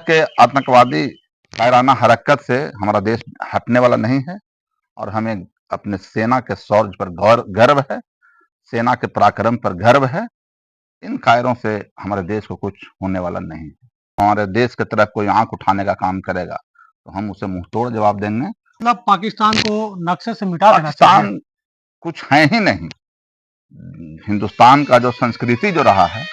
के आतंकवादी कायराना हरकत से हमारा देश हटने वाला नहीं है और हमें अपने सेना के शौर्य पर गर्व है, सेना के पराक्रम पर गर्व है। इन कायरों से हमारे देश को कुछ होने वाला नहीं है। हमारे देश की तरफ कोई आंख उठाने का काम करेगा तो हम उसे मुंह तोड़ जवाब देंगे। मतलब पाकिस्तान को नक्शे से मिटा देना चाहिए। पाकिस्तान कुछ है ही नहीं। हिंदुस्तान का जो संस्कृति जो रहा है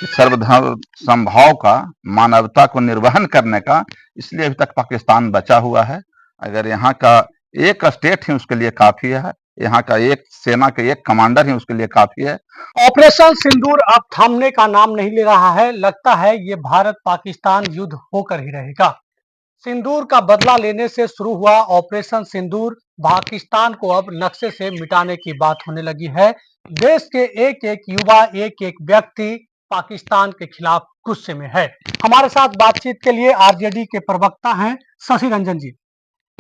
सर्वधर्म समभाव का, मानवता को निर्वहन करने का, इसलिए अभी तक पाकिस्तान बचा हुआ है। अगर यहाँ का एक स्टेट ही उसके लिए काफी है, यहाँ का एक सेना के एक कमांडर ही उसके लिए काफी है। ऑपरेशन सिंदूर अब थमने का नाम नहीं ले रहा है। लगता है ये भारत पाकिस्तान युद्ध होकर ही रहेगा। सिंदूर का बदला लेने से शुरू हुआ ऑपरेशन सिंदूर पाकिस्तान को अब नक्शे से मिटाने की बात होने लगी है। देश के एक एक युवा, एक एक व्यक्ति पाकिस्तान के खिलाफ गुस्से में है। हमारे साथ बातचीत के लिए आरजेडी के प्रवक्ता हैं शशि रंजन जी।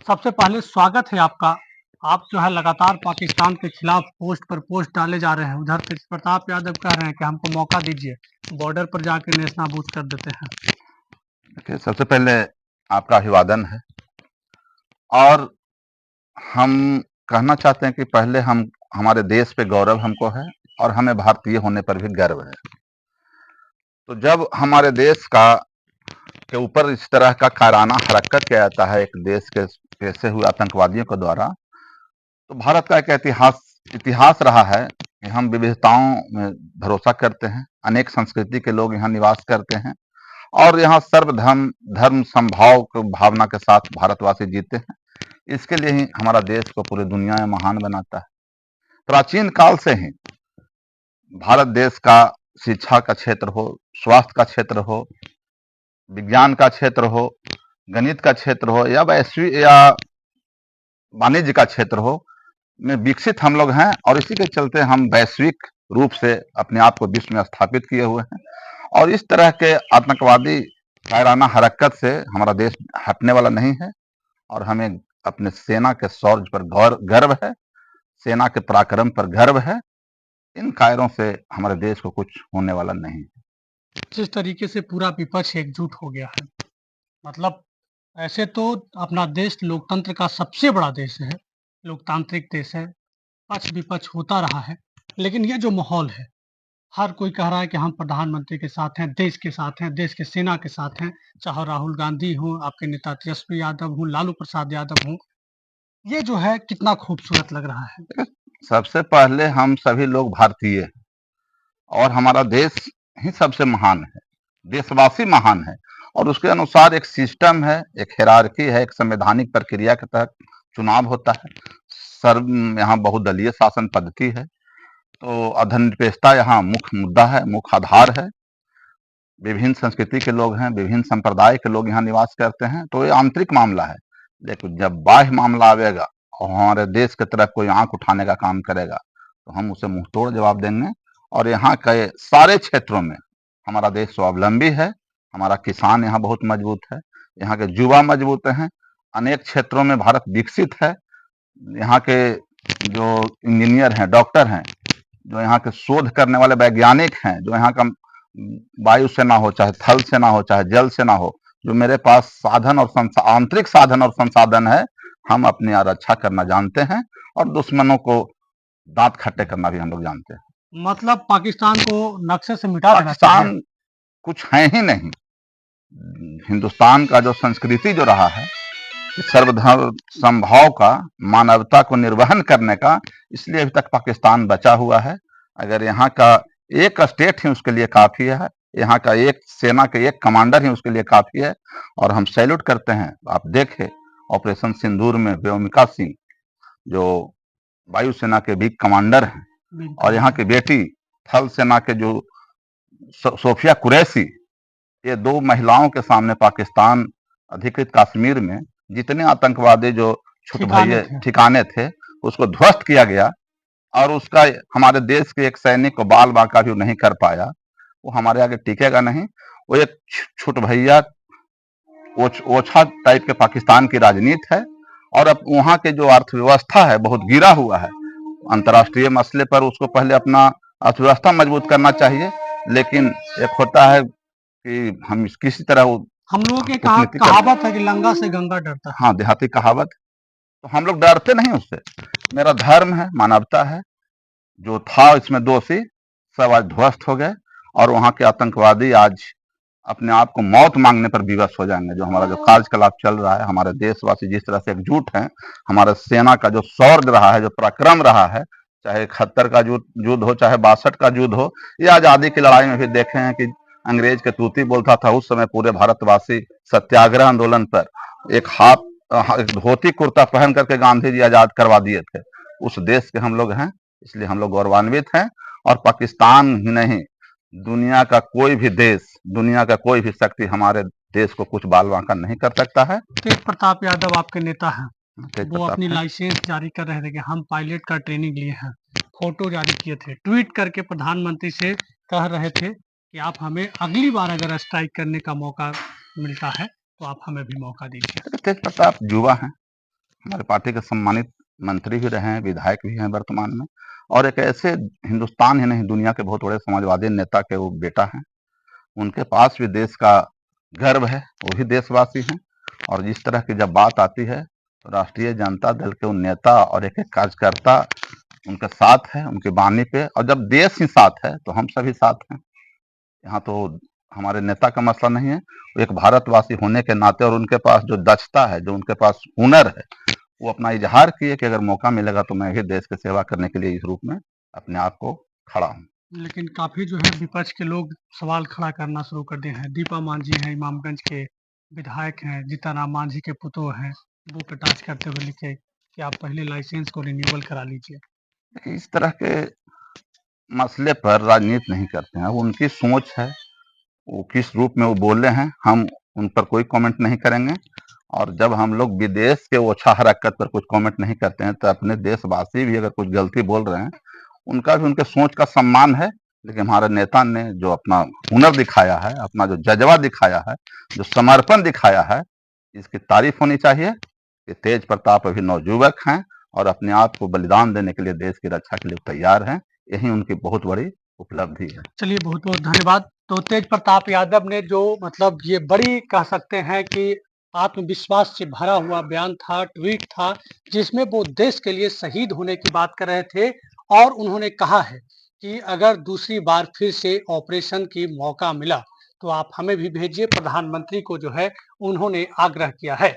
सबसे पहले स्वागत है आपका। आप जो है लगातार पाकिस्तान के खिलाफ पोस्ट पर पोस्ट डाले जा रहे हैं। उधर तेज प्रताप यादव कह रहे हैं कि हमको मौका दीजिए, बॉर्डर पर जाके नेस्तनाबूद कर देते हैं। सबसे पहले आपका अभिवादन है और हम कहना चाहते हैं कि पहले हमारे देश पे गौरव हमको है और हमें भारतीय होने पर भी गर्व है। तो जब हमारे देश के ऊपर इस तरह का कायराना हरकत किया जाता है एक देश के पैसे हुए आतंकवादियों के द्वारा, तो भारत का एक इतिहास रहा है कि हम विविधताओं में भरोसा करते हैं। अनेक संस्कृति के लोग यहाँ निवास करते हैं और यहाँ धर्म समभाव की भावना के साथ भारतवासी जीते हैं। इसके लिए ही हमारा देश को पूरी दुनिया में महान बनाता है। प्राचीन काल से ही भारत देश का शिक्षा का क्षेत्र हो, स्वास्थ्य का क्षेत्र हो, विज्ञान का क्षेत्र हो, गणित का क्षेत्र हो या वैश्विक या वाणिज्य का क्षेत्र हो, में विकसित हम लोग हैं और इसी के चलते हम वैश्विक रूप से अपने आप को विश्व में स्थापित किए हुए हैं। और इस तरह के आतंकवादी कायराना हरकत से हमारा देश हटने वाला नहीं है और हमें अपने सेना के शौर्य पर गर्व है, सेना के पराक्रम पर गर्व है। इन कायरों से हमारे देश को कुछ होने वाला नहीं है। जिस तरीके से पूरा विपक्ष एकजुट हो गया है, मतलब ऐसे तो अपना देश लोकतंत्र का सबसे बड़ा देश है, लोकतांत्रिक देश है, पक्ष विपक्ष होता रहा है, लेकिन ये जो माहौल है, हर कोई कह रहा है कि हम प्रधानमंत्री के साथ हैं, देश के साथ हैं, देश के सेना के साथ हैं, चाहे राहुल गांधी हो, आपके नेता तेजस्वी यादव हो, लालू प्रसाद यादव हो। ये जो है कितना खूबसूरत लग रहा है। सबसे पहले हम सभी लोग भारतीय हैं और हमारा देश ही सबसे महान है, देशवासी महान है और उसके अनुसार एक सिस्टम है, एक हिरार्की है, एक संवैधानिक प्रक्रिया के तहत चुनाव होता है। यहाँ बहुदलीय शासन पद्धति है, तो अधनिरपेक्षता यहाँ मुख्य मुद्दा है, मुख्य आधार है। विभिन्न संस्कृति के लोग हैं, विभिन्न संप्रदाय के लोग यहाँ निवास करते हैं, तो ये आंतरिक मामला है। लेकिन जब बाह्य मामला आवेगा और हमारे देश की तरफ कोई आंख उठाने का काम करेगा तो हम उसे मुंह तोड़ जवाब देंगे। और यहाँ के सारे क्षेत्रों में हमारा देश स्वावलंबी है, हमारा किसान यहाँ बहुत मजबूत है, यहाँ के युवा मजबूत हैं, अनेक क्षेत्रों में भारत विकसित है। यहाँ के जो इंजीनियर हैं, डॉक्टर हैं, जो यहाँ के शोध करने वाले वैज्ञानिक हैं, जो यहाँ का वायु सेना हो, चाहे थल सेना हो, चाहे जल सेना हो, जो मेरे पास साधन और आंतरिक साधन और संसाधन है, हम अपनी रक्षा करना जानते हैं और दुश्मनों को दांत खट्टे करना भी हम लोग जानते हैं। मतलब पाकिस्तान को नक्शे से मिटा देना चाहिए। पाकिस्तान कुछ है ही नहीं। हिंदुस्तान का जो संस्कृति जो रहा है सर्वधर्म समभाव का, मानवता को निर्वहन करने का, इसलिए अभी तक पाकिस्तान बचा हुआ है। अगर यहाँ का एक स्टेट ही उसके लिए काफी है, यहाँ का एक सेना के एक कमांडर ही उसके लिए काफी है और हम सैल्यूट करते हैं। आप देखें ऑपरेशन सिंदूर में व्योमिका सिंह जो वायुसेना के भी कमांडर हैं और यहाँ की बेटी थल सेना के जो सोफिया कुरैशी, ये दो महिलाओं के सामने पाकिस्तान अधिकृत कश्मीर में जितने आतंकवादी जो ठिकाने थे उसको ध्वस्त किया गया और उसका हमारे देश के एक सैनिक को बाल बांका भी नहीं कर पाया। वो हमारे आगे टिकेगा नहीं। वो एक छुट भैया ओछा टाइप के पाकिस्तान की राजनीति है और अब वहाँ के जो अर्थव्यवस्था है बहुत गिरा हुआ है। अंतर्राष्ट्रीय मसले पर उसको पहले अपना अर्थव्यवस्था मजबूत करना चाहिए, लेकिन एक होता है कि हम किसी तरह हम लोगों के कूटनीति कर कहावत है कि लंगा से गंगा डरता है। हाँ, देहाती कहावत। तो हम लोग डरते नहीं उससे। मेरा धर्म है, मानवता है, जो था इसमें दोषी सब आज ध्वस्त हो गए और वहाँ के आतंकवादी आज अपने आप को मौत मांगने पर विवश हो जाएंगे। जो हमारा जो कार्यकलाप चल रहा है, हमारे देशवासी जिस तरह से एकजुट हैं, हमारे सेना का जो शौर्य रहा है, जो पराक्रम रहा है, चाहे 71 का युद्ध हो, चाहे 62 का युद्ध हो, या आजादी की लड़ाई में भी देखे हैं कि अंग्रेज के तूती बोलता था, उस समय पूरे भारतवासी सत्याग्रह आंदोलन पर एक एक धोती कुर्ता पहन करके गांधी जी आजाद करवा दिए थे। उस देश के हम लोग हैं, इसलिए हम लोग गौरवान्वित हैं। और पाकिस्तान ही नहीं, दुनिया का कोई भी देश, दुनिया का कोई भी शक्ति हमारे देश को कुछ बाल बांका नहीं कर सकता है। तेज प्रताप यादव आपके नेता हैं, तेज वो प्रताप अपनी है। लाइसेंस जारी कर रहे थे कि हम पायलट का ट्रेनिंग लिए हैं, फोटो जारी किए थे, ट्वीट करके प्रधानमंत्री से कह रहे थे कि आप हमें अगली बार अगर स्ट्राइक करने का मौका मिलता है तो आप हमें भी मौका दीजिए। तेज प्रताप युवा हैं, हमारे पार्टी के सम्मानित मंत्री भी रहे हैं, विधायक भी हैं वर्तमान में, और एक ऐसे हिंदुस्तान ही नहीं दुनिया के बहुत बड़े समाजवादी नेता के वो बेटा हैं। उनके पास भी देश का गर्व है, वो भी देशवासी हैं। और जिस तरह की जब बात आती है तो राष्ट्रीय जनता दल के उन नेता और एक एक कार्यकर्ता उनके साथ है, उनकी बानी पे। और जब देश ही साथ है तो हम सभी साथ हैं। यहाँ तो हमारे नेता का मसला नहीं है, वो एक भारतवासी होने के नाते और उनके पास जो दक्षता है, जो उनके पास हुनर है, वो अपना इजहार किए कि अगर मौका मिलेगा तो मैं भी देश की सेवा करने के लिए इस रूप में अपने आप को खड़ा हूँ। लेकिन काफी जो है विपक्ष के लोग सवाल खड़ा करना शुरू कर दिए हैं। दीपा मांझी हैं, इमामगंज के विधायक हैं, जीतनराम मांझी के पुतोह हैं, वो कटाक्ष करते हुए लिखे कि आप पहले लाइसेंस को रिन्यूअल करा लीजिए। इस तरह के मसले पर राजनीति नहीं करते हैं, वो उनकी सोच है, वो किस रूप में वो बोले हैं, हम उन पर कोई कमेंट नहीं करेंगे। और जब हम लोग विदेश के ओछा हरकत पर कुछ कमेंट नहीं करते हैं, तो अपने देशवासी भी अगर कुछ गलती बोल रहे हैं, उनका भी उनके सोच का सम्मान है। लेकिन हमारे नेता ने जो अपना हुनर दिखाया है, अपना जो जज्बा दिखाया है, जो समर्पण दिखाया है, इसकी तारीफ होनी चाहिए कि तेज प्रताप अभी नवयुवक हैं और अपने आप को बलिदान देने के लिए, देश की रक्षा के लिए तैयार हैं। यही उनकी बहुत बड़ी उपलब्धि है। चलिए बहुत बहुत धन्यवाद। तो तेज प्रताप यादव ने जो मतलब ये बड़ी कह सकते हैं कि आत्मविश्वास से भरा हुआ बयान था, ट्वीट था, जिसमें वो देश के लिए शहीद होने की बात कर रहे थे और उन्होंने कहा है कि अगर दूसरी बार फिर से ऑपरेशन की मौका मिला तो आप हमें भी भेजिए। प्रधानमंत्री को जो है उन्होंने आग्रह किया है।